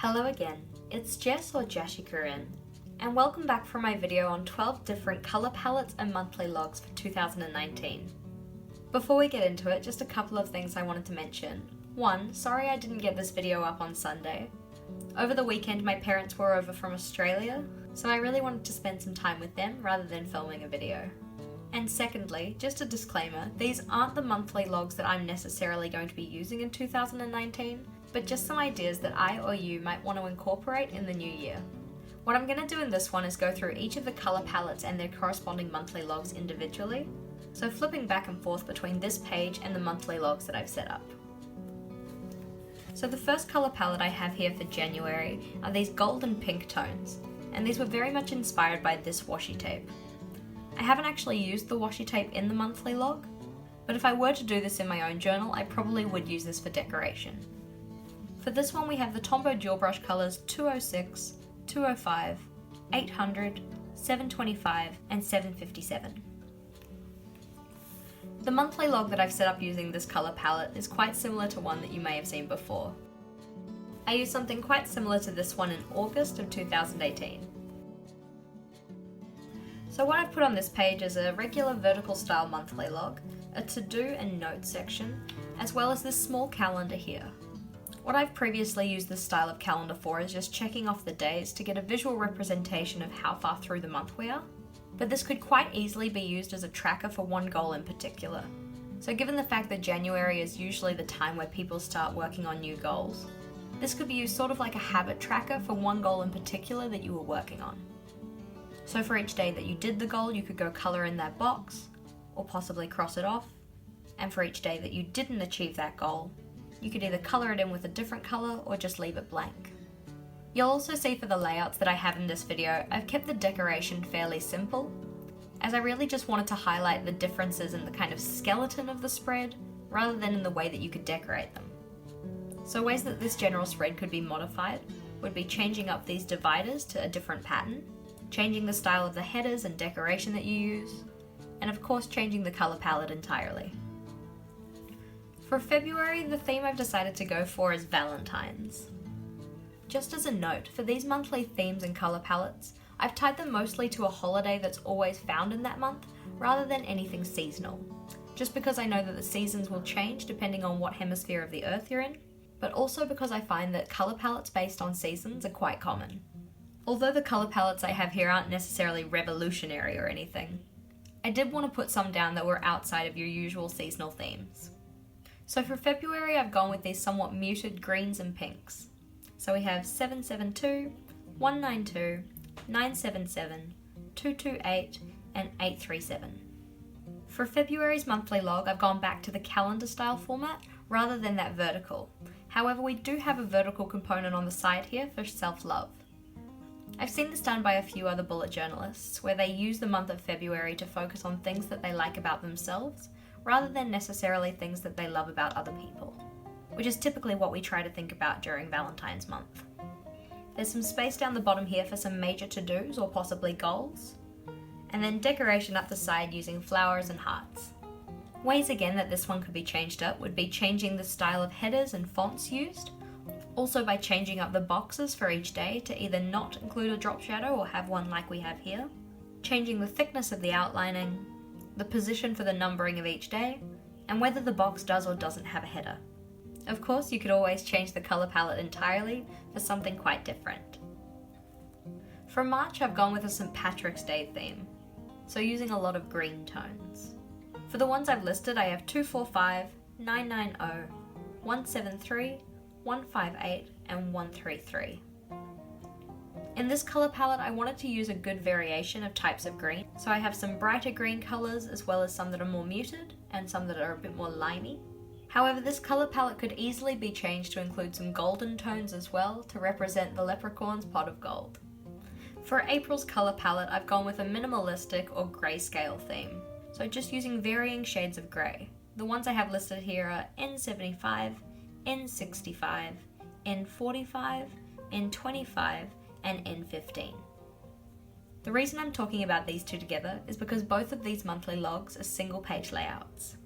Hello again, it's Jess or JashiiCorrin, and welcome back for my video on 12 different colour palettes and monthly logs for 2019. Before we get into it, just a couple of things I wanted to mention. One, sorry I didn't get this video up on Sunday. Over the weekend my parents were over from Australia, so I really wanted to spend some time with them rather than filming a video. And secondly, just a disclaimer, these aren't the monthly logs that I'm necessarily going to be using in 2019, but just some ideas that I or you might want to incorporate in the new year. What I'm going to do in this one is go through each of the colour palettes and their corresponding monthly logs individually, so flipping back and forth between this page and the monthly logs that I've set up. So the first colour palette I have here for January are these gold and pink tones, and these were very much inspired by this washi tape. I haven't actually used the washi tape in the monthly log, but if I were to do this in my own journal, I probably would use this for decoration. For this one we have the Tombow dual brush colours 206, 205, 800, 725 and 757. The monthly log that I've set up using this colour palette is quite similar to one that you may have seen before. I used something quite similar to this one in August of 2018. So what I've put on this page is a regular vertical style monthly log, a to-do and notes section, as well as this small calendar here. What I've previously used this style of calendar for is just checking off the days to get a visual representation of how far through the month we are, but this could quite easily be used as a tracker for one goal in particular. So given the fact that January is usually the time where people start working on new goals, this could be used sort of like a habit tracker for one goal in particular that you were working on. So for each day that you did the goal, you could go colour in that box, or possibly cross it off, and for each day that you didn't achieve that goal, you could either colour it in with a different colour or just leave it blank. You'll also see for the layouts that I have in this video, I've kept the decoration fairly simple, as I really just wanted to highlight the differences in the kind of skeleton of the spread, rather than in the way that you could decorate them. So ways that this general spread could be modified would be changing up these dividers to a different pattern, changing the style of the headers and decoration that you use, and of course changing the colour palette entirely. For February, the theme I've decided to go for is Valentine's. Just as a note, for these monthly themes and colour palettes, I've tied them mostly to a holiday that's always found in that month, rather than anything seasonal. Just because I know that the seasons will change depending on what hemisphere of the earth you're in, but also because I find that colour palettes based on seasons are quite common. Although the colour palettes I have here aren't necessarily revolutionary or anything, I did want to put some down that were outside of your usual seasonal themes. So for February I've gone with these somewhat muted greens and pinks. So we have 772, 192, 977, 228 and 837. For February's monthly log I've gone back to the calendar style format rather than that vertical. However, we do have a vertical component on the side here for self-love. I've seen this done by a few other bullet journalists, where they use the month of February to focus on things that they like about themselves, rather than necessarily things that they love about other people, which is typically what we try to think about during Valentine's month. There's some space down the bottom here for some major to-dos or possibly goals, and then decoration up the side using flowers and hearts. Ways again that this one could be changed up would be changing the style of headers and fonts used, also by changing up the boxes for each day to either not include a drop shadow or have one like we have here, changing the thickness of the outlining, the position for the numbering of each day, and whether the box does or doesn't have a header. Of course, you could always change the colour palette entirely for something quite different. For March, I've gone with a St. Patrick's Day theme, so using a lot of green tones. For the ones I've listed, I have 245, 990, 173, 158 and 133. In this colour palette I wanted to use a good variation of types of green, so I have some brighter green colours as well as some that are more muted and some that are a bit more limey. However, this colour palette could easily be changed to include some golden tones as well to represent the leprechaun's pot of gold. For April's colour palette I've gone with a minimalistic or grayscale theme, so just using varying shades of grey. The ones I have listed here are N75, N65, N45, N25 and N15. The reason I'm talking about these two together is because both of these monthly logs are single page layouts.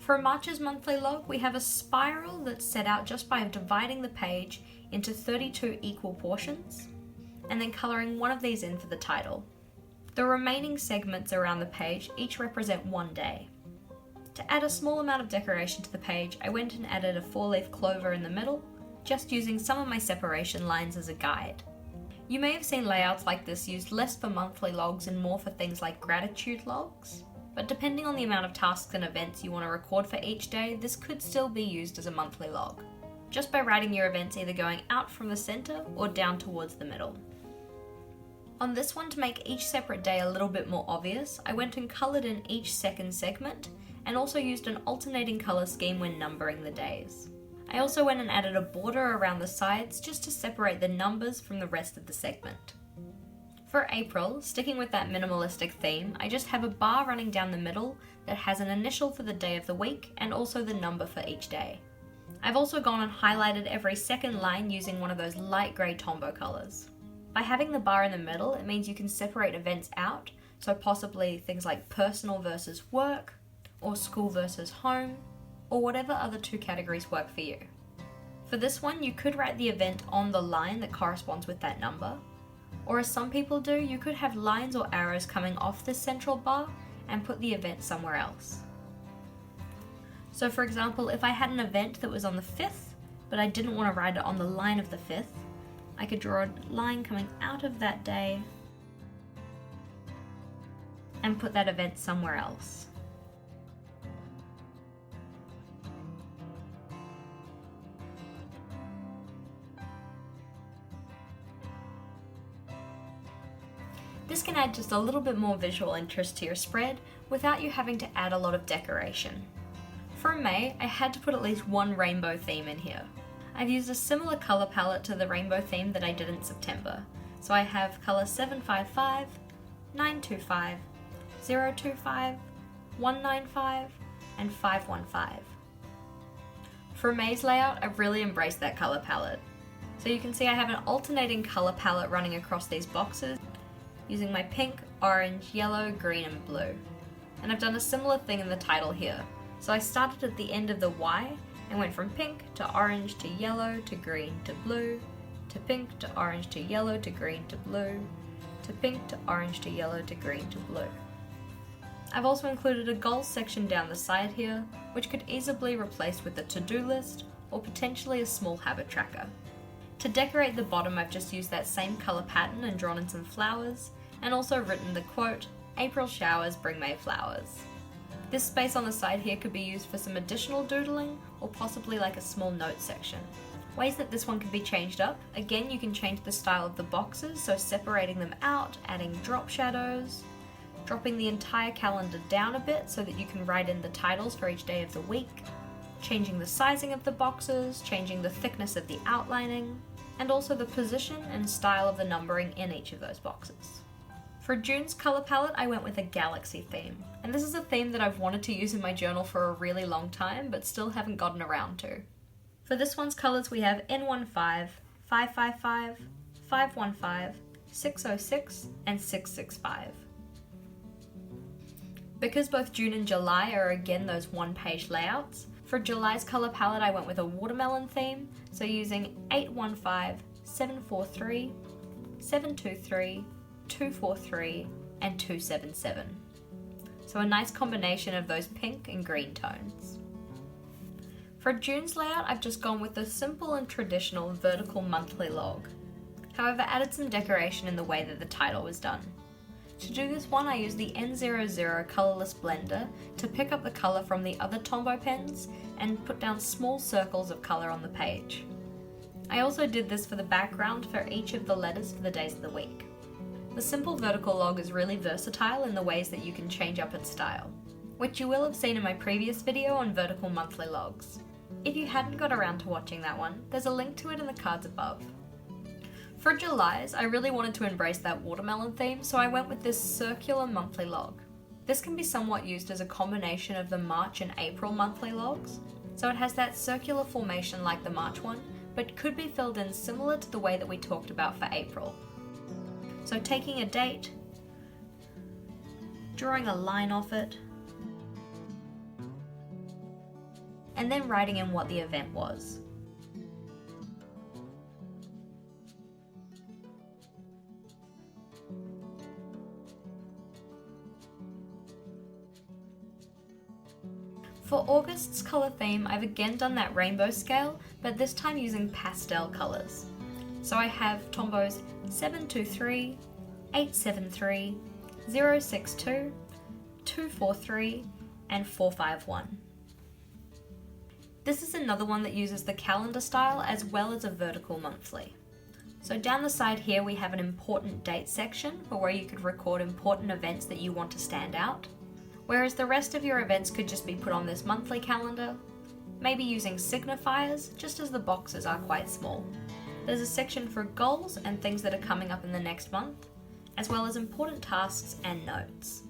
For March's monthly log, we have a spiral that's set out just by dividing the page into 32 equal portions, and then colouring one of these in for the title. The remaining segments around the page each represent one day. To add a small amount of decoration to the page, I went and added a 4-leaf clover in the middle, just using some of my separation lines as a guide. You may have seen layouts like this used less for monthly logs and more for things like gratitude logs, but depending on the amount of tasks and events you want to record for each day, this could still be used as a monthly log, just by writing your events either going out from the centre or down towards the middle. On this one, to make each separate day a little bit more obvious, I went and coloured in each second segment and also used an alternating colour scheme when numbering the days. I also went and added a border around the sides just to separate the numbers from the rest of the segment. For April, sticking with that minimalistic theme, I just have a bar running down the middle that has an initial for the day of the week and also the number for each day. I've also gone and highlighted every second line using one of those light grey Tombow colours. By having the bar in the middle, it means you can separate events out, so possibly things like personal versus work, or school versus home, or whatever other two categories work for you. For this one, you could write the event on the line that corresponds with that number, or as some people do, you could have lines or arrows coming off this central bar and put the event somewhere else. So for example, if I had an event that was on the 5th, but I didn't want to write it on the line of the 5th, I could draw a line coming out of that day and put that event somewhere else. This can add just a little bit more visual interest to your spread without you having to add a lot of decoration. For May, I had to put at least one rainbow theme in here. I've used a similar colour palette to the rainbow theme that I did in September. So I have colour 755, 925, 025, 195, and 515. For May's layout, I've really embraced that colour palette. So you can see I have an alternating colour palette running across these boxes, using my pink, orange, yellow, green and blue. And I've done a similar thing in the title here. So I started at the end of the Y and went from pink to orange to yellow to green to blue, to pink to orange to yellow to green to blue, to pink to orange to yellow to green to blue. I've also included a goals section down the side here, which could easily be replaced with a to-do list or potentially a small habit tracker. To decorate the bottom, I've just used that same colour pattern and drawn in some flowers, and also written the quote, "April showers bring May flowers." This space on the side here could be used for some additional doodling, or possibly like a small note section. Ways that this one can be changed up, again you can change the style of the boxes, so separating them out, adding drop shadows, dropping the entire calendar down a bit so that you can write in the titles for each day of the week, changing the sizing of the boxes, changing the thickness of the outlining, and also the position and style of the numbering in each of those boxes. For June's colour palette, I went with a galaxy theme, and this is a theme that I've wanted to use in my journal for a really long time, but still haven't gotten around to. For this one's colours we have N15, 555, 515, 606, and 665. Because both June and July are again those one-page layouts, for July's colour palette I went with a watermelon theme, so using 815, 743, 723, 243, and 277. So a nice combination of those pink and green tones. For June's layout, I've just gone with the simple and traditional vertical monthly log. However, added some decoration in the way that the title was done. To do this one, I used the N00 colourless blender to pick up the colour from the other Tombow pens and put down small circles of colour on the page. I also did this for the background for each of the letters for the days of the week. The simple vertical log is really versatile in the ways that you can change up its style, which you will have seen in my previous video on vertical monthly logs. If you hadn't got around to watching that one, there's a link to it in the cards above. For July's, I really wanted to embrace that watermelon theme, so I went with this circular monthly log. This can be somewhat used as a combination of the March and April monthly logs, so it has that circular formation like the March one, but could be filled in similar to the way that we talked about for April. So taking a date, drawing a line off it, and then writing in what the event was. For August's colour theme, I've again done that rainbow scale, but this time using pastel colours. So I have Tombos 723, 873, 062, 243, and 451. This is another one that uses the calendar style as well as a vertical monthly. So down the side here we have an important date section for where you could record important events that you want to stand out, whereas the rest of your events could just be put on this monthly calendar, maybe using signifiers just as the boxes are quite small. There's a section for goals and things that are coming up in the next month, as well as important tasks and notes.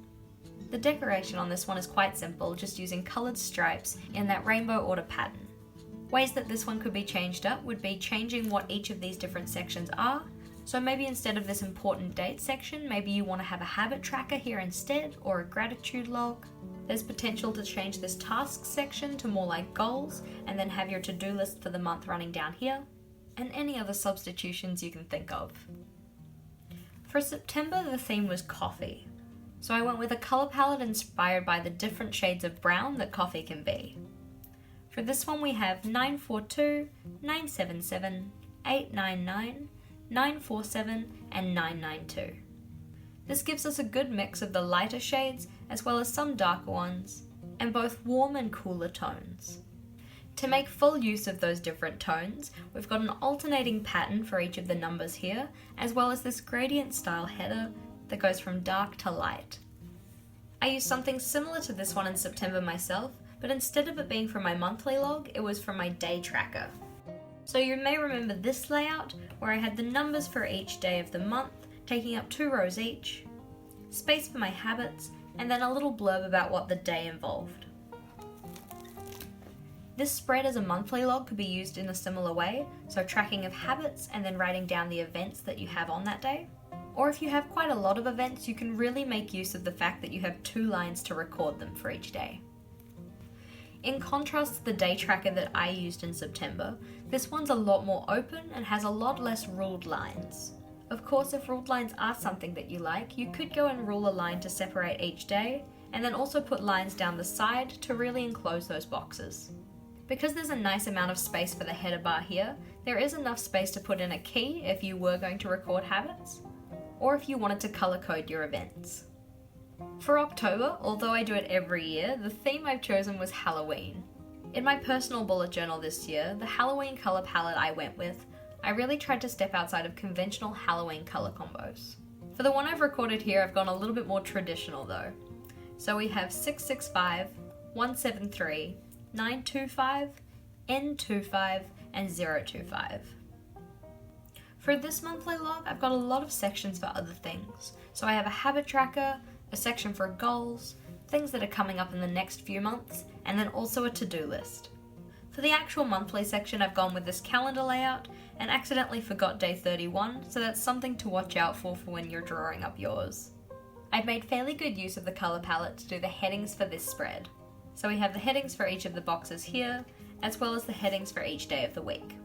The decoration on this one is quite simple, just using coloured stripes in that rainbow order pattern. Ways that this one could be changed up would be changing what each of these different sections are. So maybe instead of this important date section, maybe you want to have a habit tracker here instead, or a gratitude log. There's potential to change this tasks section to more like goals, and then have your to-do list for the month running down here, and any other substitutions you can think of. For September, the theme was coffee. So I went with a colour palette inspired by the different shades of brown that coffee can be. For this one we have 942, 977, 899, 947 and 992. This gives us a good mix of the lighter shades as well as some darker ones, and both warm and cooler tones. To make full use of those different tones, we've got an alternating pattern for each of the numbers here, as well as this gradient style header that goes from dark to light. I used something similar to this one in September myself, but instead of it being from my monthly log, it was from my day tracker. So you may remember this layout, where I had the numbers for each day of the month, taking up 2 rows each, space for my habits, and then a little blurb about what the day involved. This spread as a monthly log could be used in a similar way, so tracking of habits and then writing down the events that you have on that day. Or if you have quite a lot of events, you can really make use of the fact that you have 2 lines to record them for each day. In contrast to the day tracker that I used in September, this one's a lot more open and has a lot less ruled lines. Of course, if ruled lines are something that you like, you could go and rule a line to separate each day, and then also put lines down the side to really enclose those boxes. Because there's a nice amount of space for the header bar here, there is enough space to put in a key if you were going to record habits, or if you wanted to colour code your events. For October, although I do it every year, the theme I've chosen was Halloween. In my personal bullet journal this year, the Halloween colour palette I went with, I really tried to step outside of conventional Halloween colour combos. For the one I've recorded here, I've gone a little bit more traditional though. So we have 665, 173, 925, N25, and 025. For this monthly log, I've got a lot of sections for other things. So I have a habit tracker, a section for goals, things that are coming up in the next few months, and then also a to-do list. For the actual monthly section, I've gone with this calendar layout and accidentally forgot day 31, so that's something to watch out for when you're drawing up yours. I've made fairly good use of the colour palette to do the headings for this spread. So we have the headings for each of the boxes here, as well as the headings for each day of the week.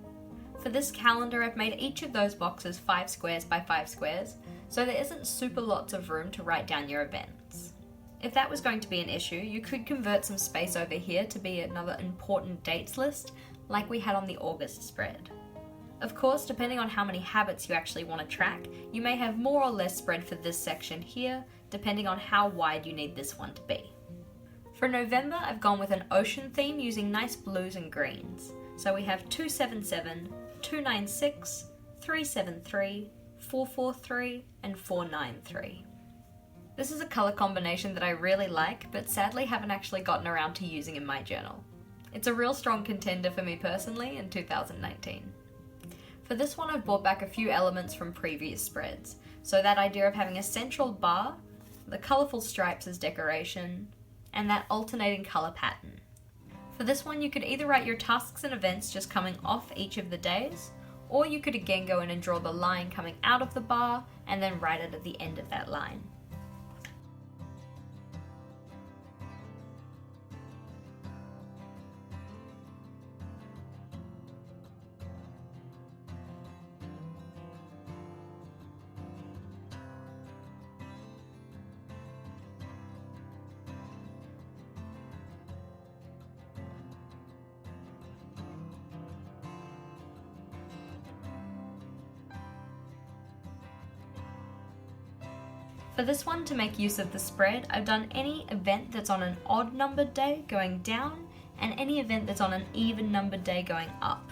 For this calendar, I've made each of those boxes 5 squares by 5 squares, so there isn't super lots of room to write down your events. If that was going to be an issue, you could convert some space over here to be another important dates list, like we had on the August spread. Of course, depending on how many habits you actually want to track, you may have more or less spread for this section here, depending on how wide you need this one to be. For November, I've gone with an ocean theme using nice blues and greens. So we have 277, 296, 373, 443, and 493. This is a colour combination that I really like, but sadly haven't actually gotten around to using in my journal. It's a real strong contender for me personally in 2019. For this one, I've brought back a few elements from previous spreads. So that idea of having a central bar, the colourful stripes as decoration, and that alternating colour pattern. For this one, you could either write your tasks and events just coming off each of the days, or you could again go in and draw the line coming out of the bar and then write it at the end of that line. For this one, to make use of the spread, I've done any event that's on an odd numbered day going down, and any event that's on an even numbered day going up.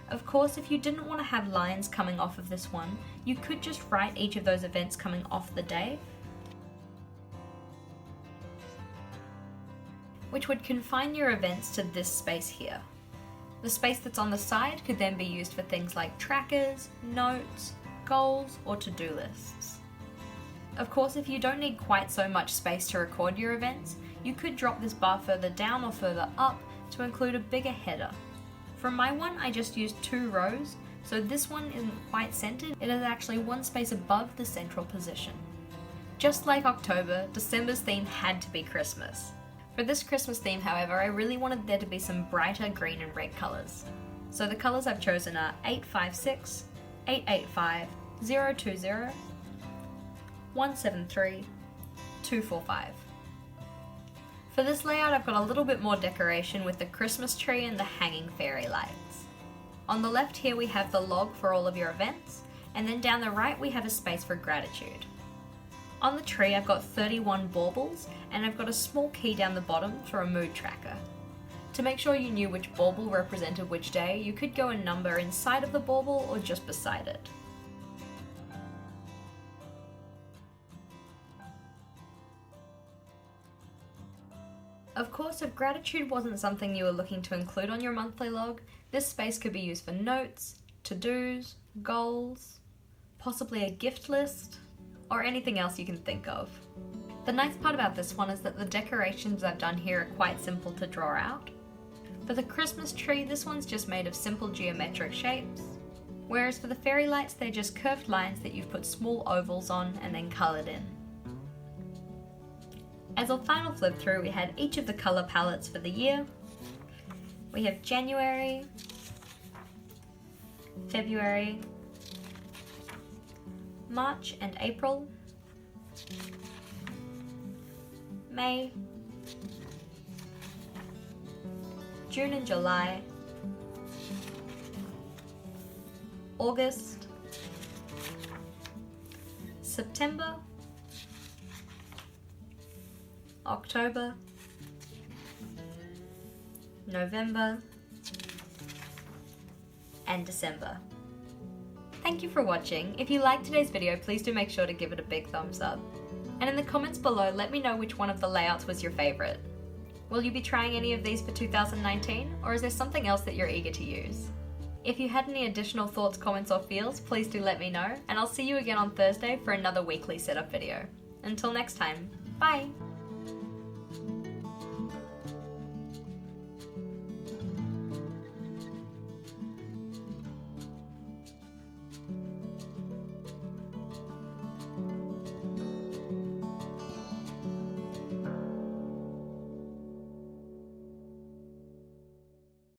Of course, if you didn't want to have lines coming off of this one, you could just write each of those events coming off the day, which would confine your events to this space here. The space that's on the side could then be used for things like trackers, notes, goals, or to-do lists. Of course, if you don't need quite so much space to record your events, you could drop this bar further down or further up to include a bigger header. For my one, I just used 2 rows, so this one isn't quite centered, it is actually one space above the central position. Just like October, December's theme had to be Christmas. For this Christmas theme, however, I really wanted there to be some brighter green and red colours. So the colours I've chosen are 856, 885, 020, 173, 245. For this layout, I've got a little bit more decoration with the Christmas tree and the hanging fairy lights. On the left here we have the log for all of your events, and then down the right we have a space for gratitude. On the tree I've got 31 baubles, and I've got a small key down the bottom for a mood tracker. To make sure you knew which bauble represented which day, you could go a number inside of the bauble or just beside it. Of course, if gratitude wasn't something you were looking to include on your monthly log, this space could be used for notes, to-dos, goals, possibly a gift list, or anything else you can think of. The nice part about this one is that the decorations I've done here are quite simple to draw out. For the Christmas tree, this one's just made of simple geometric shapes, whereas for the fairy lights, they're just curved lines that you've put small ovals on and then coloured in. As a final flip through, we had each of the colour palettes for the year. We have January, February, March and April, May, June and July, August, September, October, November, and December. Thank you for watching. If you liked today's video, please do make sure to give it a big thumbs up. And in the comments below, let me know which one of the layouts was your favourite. Will you be trying any of these for 2019, or is there something else that you're eager to use? If you had any additional thoughts, comments, or feels, please do let me know, and I'll see you again on Thursday for another weekly setup video. Until next time, bye!